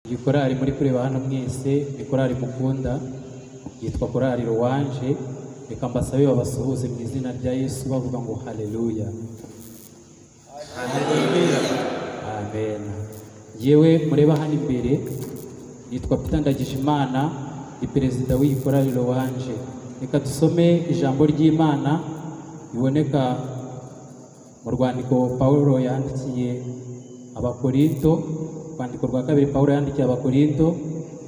Iyi korali muri kureba hano mwese ni korali mukunda, yitwa korali Louange. Reka mbasabe babasuhuze mu izina rya Yesu bavuga ngo haleluya. Haleluya. Amen. Yewe mureba hano imbere yitwa Peter Ndagijimana, ni perezida w'iyi korali Louange. Reka dusome ijambo ry'Imana biboneka mu rwandiko Paulo yandikiye Abakorinto, rwandiko rwa kabiri Paulo yandikiye Abakorinto,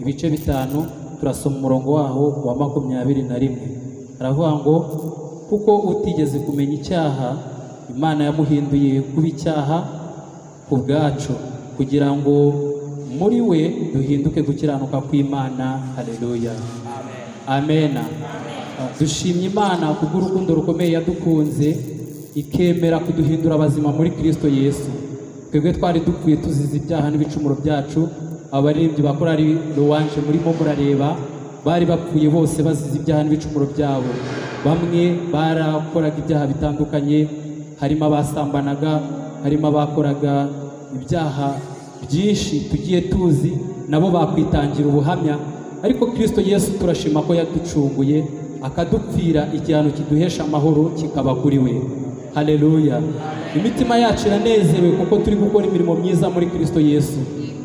ibice 5, turasoma umurongo waho wa 21. Aravuga ngo kuko utigeze kumenya icyaha Imana yamuhinduye kuba icyaha ku bwacu kugira ngo muri we duhinduke gukiranuka kw'Imana. Haleluya. Amen. Dushimye Imana kubw'urukundo rukomeye yadukunze ikemera kuduhindura abazima muri Kristo Yesu. Twebwe twari dupfuye tuzize ibyaha n'ibicumuro byacu. Abaririmbyi ba korali Louange murimo murareba bari bapfuye bose bazize ibyaha n'ibicumuro byabo. Bamwe barakoraga ibyaha bitandukanye, harimo abasambanaga, harimo abakoraga ibyaha byinshi tugiye tuzi, nabo bakwitangira ubuhamya. Ariko Kristo Yesu turashima ko yaducunguye akadupfira igihano kiduhesha amahoro kikaba kuri we. Haleluya. Imitima yacu iranezerewe kuko turi gukora imirimo myiza muri Kristo Yesu,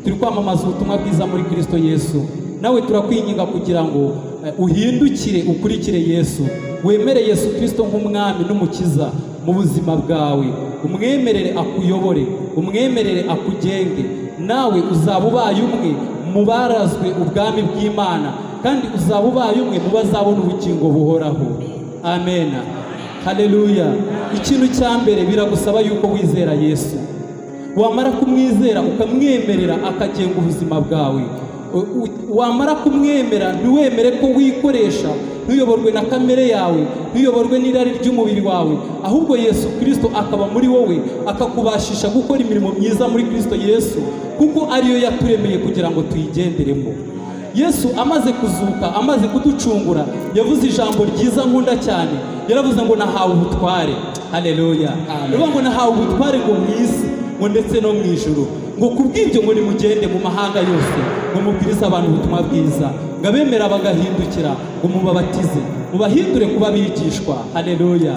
turi kwamamaza ubutumwa bwiza muri Kristo Yesu. Nawe turakwinginga kugira ngo uhindukire ukurikire Yesu, wemere Yesu Kristo nk'umwami n'umukiza mu buzima bwawe, umwemerere akuyobore, umwemerere akugenge. Nawe uzaba ubaye umwe mu barazwe ubwami bw'Imana, kandi uzaba ubaye umwe mu bazabona ubugingo buhoraho. Amen. Haleluya. Ikintu cya mbere biragusaba yuko wizera Yesu. Wamara kumwizera ukamwemerera akagenga ubuzima bwawe. Wamara kumwemera ntiwemere ko wikoresha, ntuyoborwe na kamere yawe, ntuyoborwe n'irari ry'umubiri wawe, ahubwo Yesu Kristo akaba muri wowe, akakubashisha gukora imirimo myiza muri Kristo Yesu, kuko ariyo yaturemeye kugira ngo tuyigenderemo. Yesu amaze kuzuka, amaze kuducungura, yavuze ijambo ryiza nkunda cyane. Yaravuze ngo nahawe ubutware. Haleluya. Yavuze ngo nahawe ubutware ngo mu isi ngo ndetse no mu ijuru, ngo kubw'ibyo ngo nimugende mu mahanga yose ngo mubwirize abantu ubutumwa bwiza, ngo abemera bagahindukira ngo mubabatize, mubahindure kuba bigishwa. Haleluya.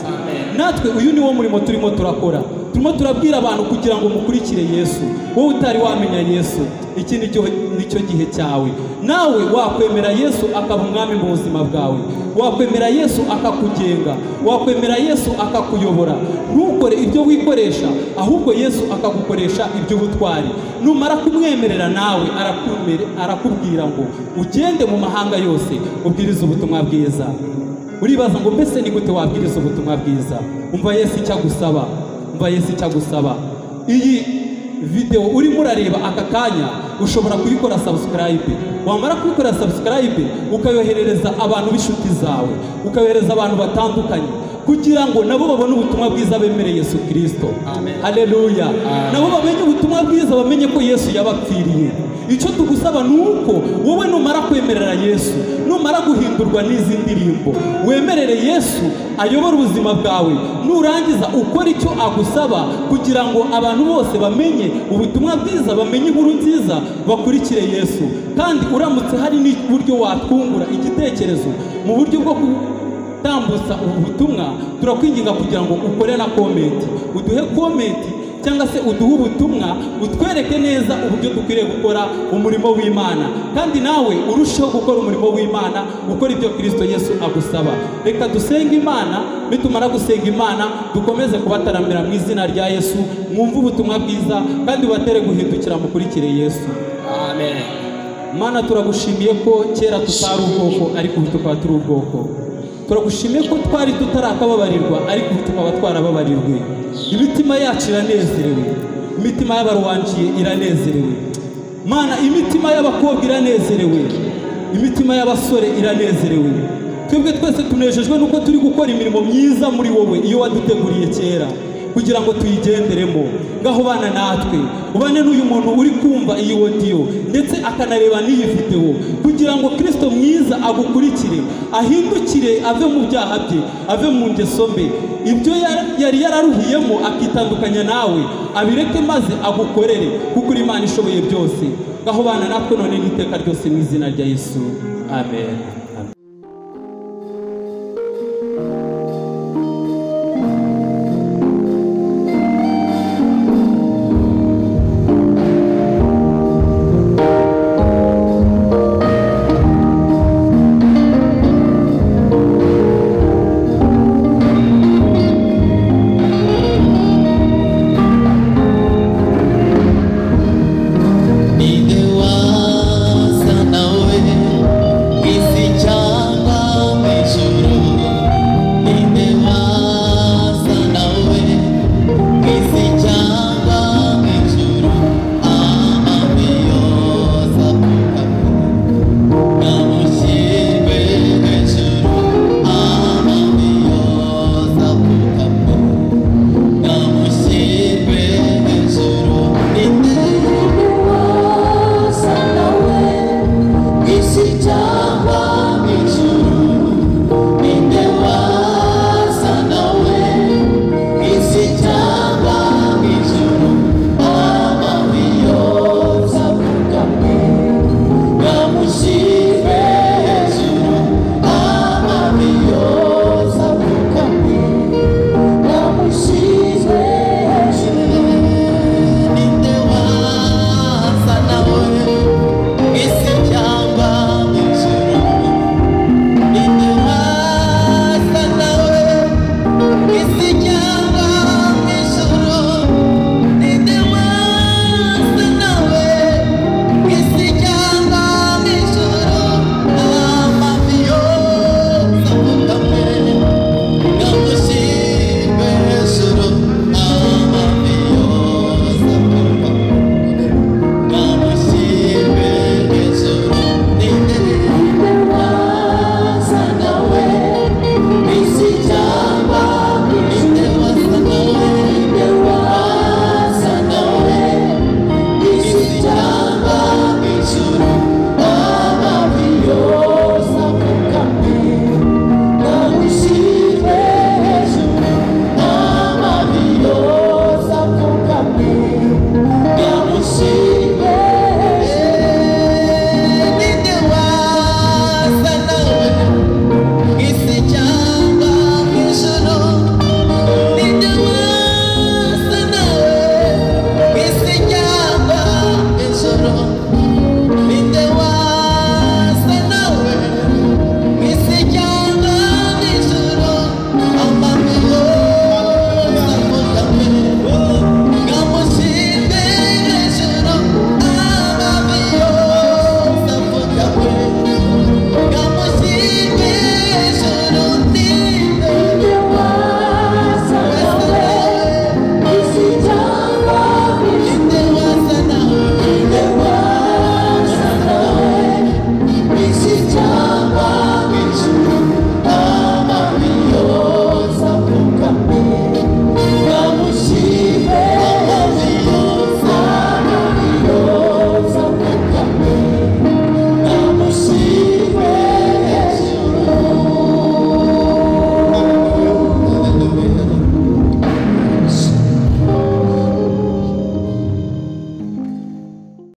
Natwe uyu ni wo murimo turimo turakora, turimo turabwira abantu kugira ngo mukurikire Yesu. Wowe utari wamenya Yesu, iki nicyo gihe cyawe. Nawe wakwemera Yesu akaba umwami mu buzima bwawe, wakwemera Yesu akakugenga, wakwemera Yesu akakuyobora. Ntukore ibyo wikoresha, ahubwo Yesu akagukoresha iby'ubutwari. Numara kumwemerera nawe arakubwira ngo ugende mu mahanga yose ubwirize ubutumwa bwiza. Uribaza ngo mbese ni gute wabwiriza ubutumwa bwiza? Umva Yesu icyo agusaba, umva Yesu icyo agusaba. Iyi video urimo urareba aka kanya ushobora kuyikora subscribe. Wamara kuyikora subscribe ukayoherereza abantu b'inshuti zawe, ukayohereza abantu batandukanye, kugira ngo nabo babone ubutumwa bwiza bemere Yesu Kristo. Haleluya. Nabo bamenye ubutumwa bwiza, bamenye ko Yesu yabapfiriye. Icyo tugusaba nuko wowe numara kwemerera Yesu, numara guhindurwa n'izi ndirimbo, wemerere Yesu ayobora ubuzima bwawe. Nurangiza ukora icyo agusaba kugira ngo abantu bose bamenye ubutumwa bwiza, bamenye inkuru nziza, bakurikire Yesu. Kandi uramutse hari n'uburyo watwungura igitekerezo mu buryo bwo tambutsa ubutumwa, turakwinginga kugira ngo ukore na comment, uduhe comment cyangwa se uduhe ubutumwa, utwereke neza uburyo dukwiriye gukora umurimo w'Imana, kandi nawe urusheho gukora umurimo w'Imana, ukora ibyo Kristo Yesu agusaba. Reka dusenge Imana, nitumara gusenga Imana dukomeze kubataramira mu izina rya Yesu. Mwumve ubutumwa bwiza kandi ubatere guhindukira mukurikire Yesu. Amen. Mana, turagushimiye ko kera tutari ubwoko ariko ubu tukaba turi ubwoko. Turagushimiye ko twari tutarakababarirwa ariko ubu tukaba twarababarirwe. Imitima yacu iranezerewe, imitima y'abaruwangiye iranezerewe. Mana, imitima y'abakobwa iranezerewe, imitima y'abasore iranezerewe. Twebwe twese tunejejwe nuko turi gukora imirimo myiza muri wowe iyo waduteguriye kera kugira ngo tuyigenderemo. Ngaho bana natwe, ubane n'uyu muntu uri kumva iyi audio ndetse akanareba n'iyi video, kugira ngo Kristo mwiza agukurikire, ahindukire, ave mu byaha bye, ave mu ngeso mbi, ibyo yari yararuhiyemo akitandukanya nawe, abireke maze agukorere, kuko Imana ishoboye byose. ngaho bana natwe none n'iteka ryose mu izina rya Yesu amen.